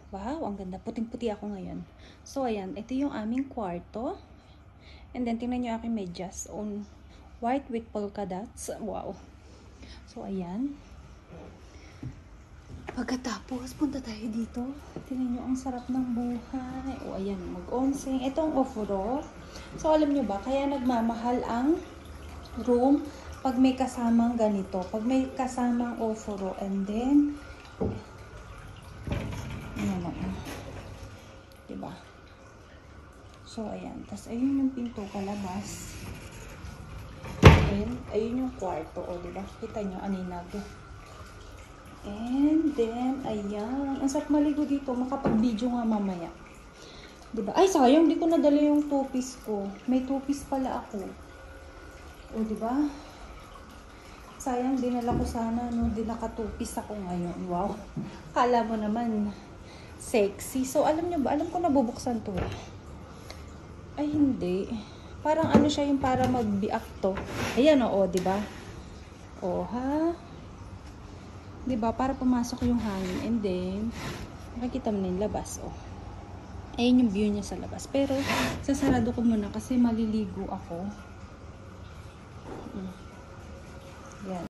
Wow, ang ganda. Puting-puti ako ngayon. So, ayan. Ito yung aming kwarto. And then, tingnan nyo aking medyas on white with polka dots. Wow. So, ayan. Pagkatapos, punta tayo dito. Tingnan nyo, ang sarap ng buhay. O, ayan, mag-onseng. Ito ang ofuro. So, alam nyo ba, kaya nagmamahal ang room pag may kasamang ganito. Pag may kasamang ofuro. And then, ayan o. Diba? So, ayan. Tapos, ayun yung pinto kalabas. And, ayun yung kwarto. O, diba? Kita nyo, aninag. And then, ayan. Ang sarap maligo dito. Makapag-video nga mamaya. Diba? Ay, sayang. Di ko nadala yung two-piece ko. May two-piece pala ako. O, diba? Sayang, dinala ko sana. No? Di naka-two-piece ako ngayon. Wow. Kala mo naman, sexy. So, alam nyo ba? Alam ko nabubuksan to. Ay, hindi. Parang ano siya yung para mag-biak to. Ayan, oo, diba? O, ha? Diba? Para pumasok yung hangin. And then, makikita mo na yung labas. Oh. Ayun yung view niya sa labas. Pero, sasarado ko muna kasi maliligo ako. Yan.